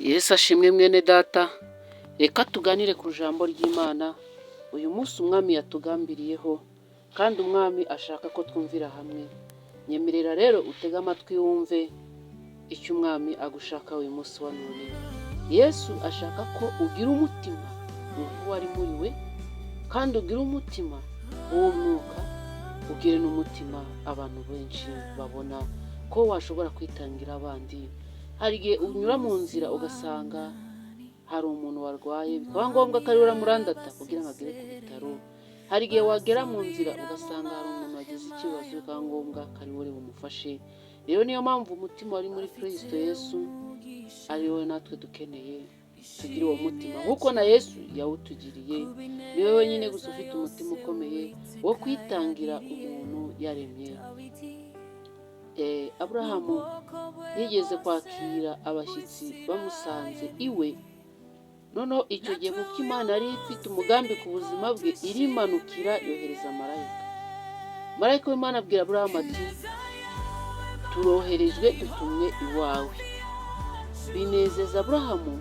Yesu ashimwe mwene data, reka tuganire ku ijambo ry'Imana. Uyu munsi umwami yatugambiriyeho kandi umwami ashaka ko twumvira hamwe. Nyemerera rero utege amatwi wumve icyo umwami agushaka uyu munsi wa none. Yesu ashaka ko ugira umutima wari muri we, kandi ugira umutima w'umwuka, ugire n'umutima abantu benshi babona ko washobora kwitangira abandi. Hari igihe unyura mu nzira ugasanga hari umuntu warwaye, bikaba ngombwa ko ari we uramurandata kugira ngo agere ku bitaro. Hari igihe wagera mu nzira ugasanga hari umuntu wagize ikibazo, bikaba ngombwa ko ari we bumufashe. Rero niyo mpamvu umutima wari muri Kristo Yesu ari wowe natwe dukeneye tugira uwo mutima nk'uko na Yesu yawutugiriye. Ni wowe wenyine gusa ufite umutima ukomeye wo kwitangira umuntu yaremye. Aburahamu yigeze kwakira abashyitsi bamusanze iwe. Noneho icyo gihe kuko Imana yari ifite umugambi ku buzima bwe, irimanukira yohereza marayika. Marayika w'Imana abwira Aburahamu ati, turoherejwe dutumwe iwawe. Binezeza Aburahamu,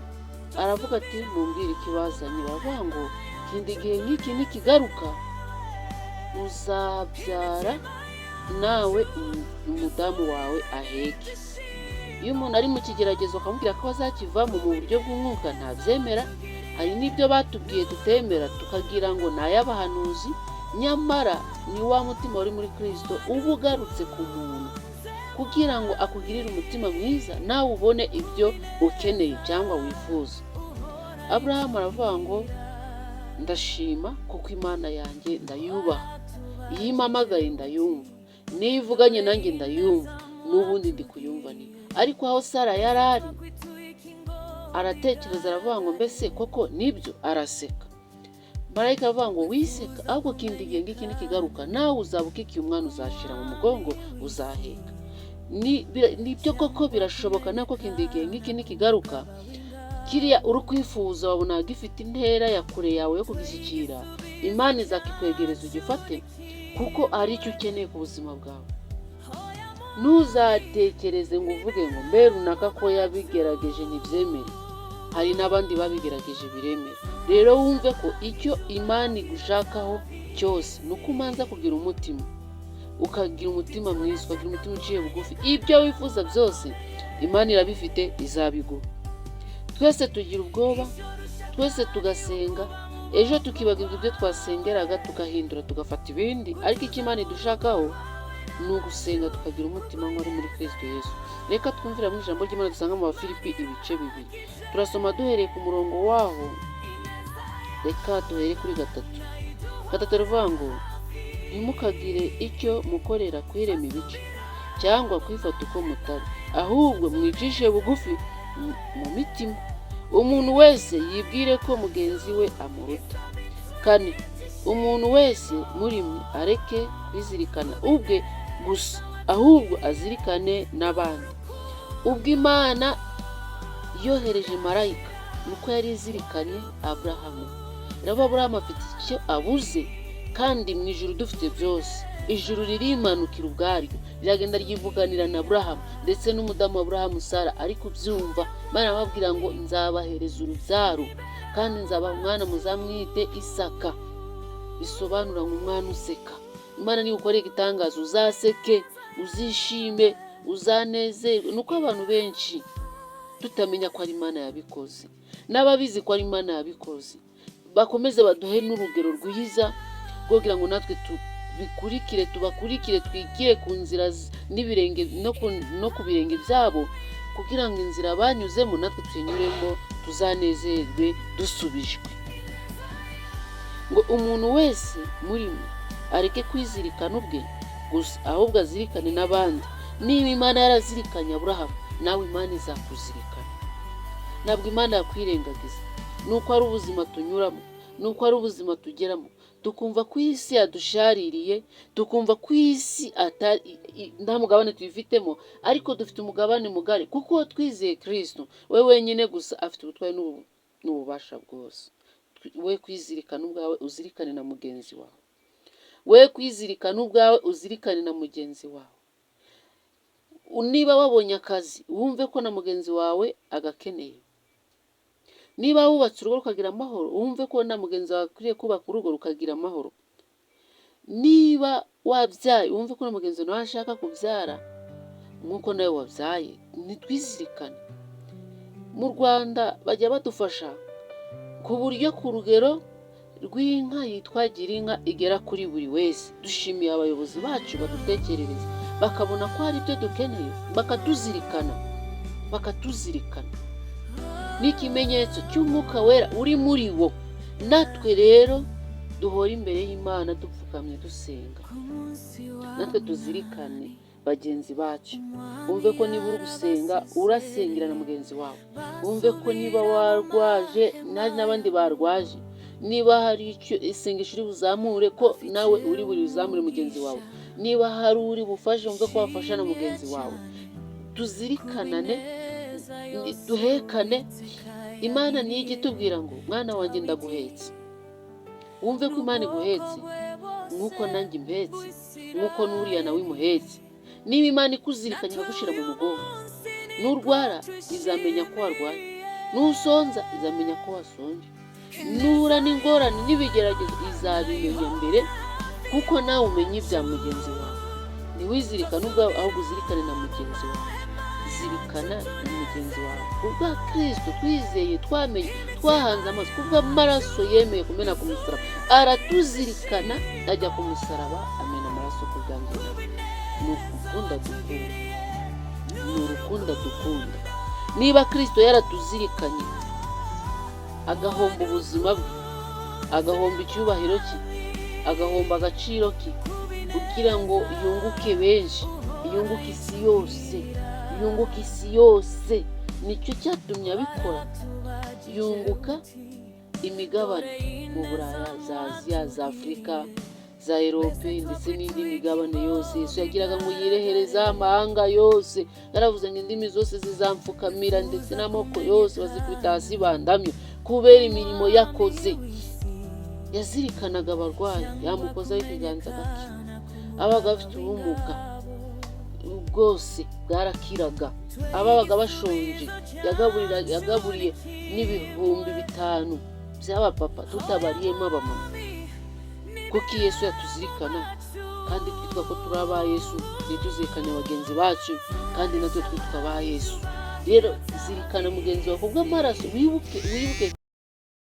aravuga ati, mumbwire ikibazanye. Baravuga ngo, kindi gihe nk'iki nikigaruka uzabyara nawe umudamu wawe aheke. Iyo umuntu ari mu kigeragezo akamubwira ko azakivamo mu buryo bw'umwuka, ntabyemera. Hari n'ibyo batubwiye tutemera tukagira ngo ni ay'abahanuzi, nyamara ni wa mutima wari muri Kristo uba ugarutse ku muntu kugira ngo akugirire umutima mwiza, nawe ubone ibyo ukeneye cyangwa wifuza. Aburahamu aravuga ngo, ndashima kuko Imana yanjye ndayubaha, iyo impamagaye ndayumva, niyo ivuganye nanjye ndayumva, n'ubundi ndi kuyumva ni. Ariko aho Sara yari ari aratekereza, aravuga ngo mbese koko nibyo? Araseka. Marayika aravuga ngo wiseka, ahubwo kindi gihe ngiki nikigaruka nawe uzaba ukikiye umwana, uzashira mu mugongo, uzaheka. Nibyo koko birashoboka nako kindi gihe ngiki nikigaruka kiriya uri kwifuza wabona gifite intera ya kure yawe yo kugishyikira, Imana izakikwegereza ugifate, kuko ari icyo ukeneye ku buzima bwawe. Ntuzatekereze ngo uvuge ngo mbe runaka ko yabigerageje ntibyemere. Hari n'abandi babigerageje biremera. Rero wumve ko icyo Imana igushakaho cyose ni uko umanza kugira umutima, ukagira umutima mwiza, ukagira umutima uciye bugufi. Ibyo wifuza byose Imana irabifite, izabiguha. Twese tugira ubwoba, twese tugasenga, ejo tukibagirwa ibyo twasengeraga, tukahindura tugafata ibindi. Ariko icyo Imana idushakaho ni ugusenga tukagira umutima nk'uwari muri Kristo Yesu. Reka twumvira mu ijambo ry'Imana dusanga mu Bafilipi ibice 2. Turasoma duhereye ku murongo waho, reka duhere kuri 3. 3 ruvuga ngo, ntimukagire icyo mukorera kwirema ibice cyangwa kwifata uko mutari, ahubwo mwicishe bugufi mu mitima, umuntu wese yibwire ko mugenzi we amuruta. 4, umuntu wese muri mwe areke kwizirikana ubwe gusa, ahubwo azirikane n'abandi. Ubwo Imana yohereje marayika, nuko yari izirikanye Aburahamu. Rero Aburahamu afite icyo abuze, kandi mu ijuru dufite byose. Ijuru ririmanukira ubwaryo, riragenda ryivuganira na Aburahamu, ndetse n'umudamu wa Aburahamu Sara ari kubyumva. Imana arababwira ngo, nzabahereza urubyaro, kandi nzabaha umwana muzamwite Isaka. Bisobanura ngo umwana useka. Imana niyo ukoreye igitangaza uzaseke, uzishime, uzanezerwe. Nuko abantu benshi tutamenya ko ari Imana yabikoze, n'ababizi ko ari Imana yabikoze bakomeze baduhe n'urugero rwiza kugira ngo natwe tubakurikire, twigire ku nzira n'ibirenge no ku birenge byabo, kugira ngo inzira banyuzemo natwe tuyinyuremo, tuzanezerwe dusubijwe. Ngo umuntu wese muri mwe areke kwizirikana ubwe gusa, ahubwo azirikane n'abandi. Niba Imana yarazirikanye Aburahamu, nawe Imana izakuzirikana. Ntabwo Imana yakwirengagiza. Nuko ari ubuzima tunyuramo, nuko ari ubuzima tugeramo, tukumva ko isi yadushaririye, tukumva ko isi nta mugabane tuyifitemo, ariko dufite umugabane mugari kuko twizeye Kristo. We wenyine gusa afite ubutware n'ububasha bwose. We kwizirikana ubwawe, uzirikane na mugenzi wawe. We kwizirikana ubwawe, uzirikane na mugenzi wawe. Niba wabonye akazi, wumve ko na mugenzi wawe agakeneye. niba wubatse urugo rukagira amahoro, wumve ko na mugenzi wawe akwiriye kubaka urugo rukagira amahoro. Niba wabyaye, wumve ko na mugenzi wawe nawe ashaka kubyara nk'uko nawe wabyaye. Nitwizirikane. Mu Rwanda bajya badufasha ku buryo ku rugero rw'inka yitwa Girinka igera kuri buri wese. Dushimiye abayobozi bacu badutekerereza, bakabona ko hari ibyo dukeneye, bakatuzirikana. Ni ikimenyetso cy'Umwuka Wera uri muri bo. Natwe rero duhora imbere y'Imana dupfukamye dusenga. Natwe tuzirikane bagenzi bacu. Wumve ko niba uri gusenga, urasengera na mugenzi wawe. Wumve ko niba warwaje n'abandi barwaje, niba hari icyo isengesho uri buzamure, ko nawe uri buri buzamure mugenzi wawe. Niba hari uri bufashe, wumve ko wafasha na mugenzi wawe. Tuzirikanane, duhekane. Imana niyo ijya itubwira ngo mwana wanjye ndaguhetse. Wumve ko Imana iguhetse nk'uko nanjye mbetse, nk'uko n'uriya nawe imuhetse. Niba Imana ikuzirikanye ikagushyira mu mugongo, nurwara izamenya ko warwaye, nusonza izamenya ko wasonje, nuhura n'ingorane n'ibigeragezo izabimenya mbere, kuko nawe umenya ibya mugenzi wawe. Ntiwizirikane ubwawe, ahubwo uzirikane na mugenzi wawe. Zirikana na mugenzi wawe. Kubwa Kristo twizeye, twamenye, twahanze amaso, kubw'amaraso yemeye kumena ku musaraba, aratuzirikana ajya ku musaraba amena amaraso ku bwanjye nawe. Ni urukundo dukunda. Niba Kristo yaratuzirikanye agahomba ubuzima bwe, agahomba icyubahiro cye, agahomba agaciro ke, kugira ngo yunguke benshi, yunguke isi yose, nicyo cyatumye abikora. Yunguka imigabane mu Buraya, za Aziya, za Afurika, za Europe ndetse n'indi migabane yose. Yesu yagiraga ngo yirehereze amahanga yose. Yaravuze ngo indimi zose zizamfukamira ndetse n'amoko yose bazikubita hasi bandamye kubera imirimo yakoze. Yazirikanaga abarwayi, yamukozaho ikiganza gake. Abaga bafite ubumuga bwose bwarakiraga. Ababaga bashonje yagaburiye n'ibihumbi 5 by'abapapa, tutabariyemo abamama. Kuko Yesu yatuzirikana, kandi twitwa ko turi aba Yesu. Nituzirikane bagenzi bacu, kandi natwe twitwa aba Yesu. Rero zirikana mugenzi wawe kubw'amaraso. Wibuke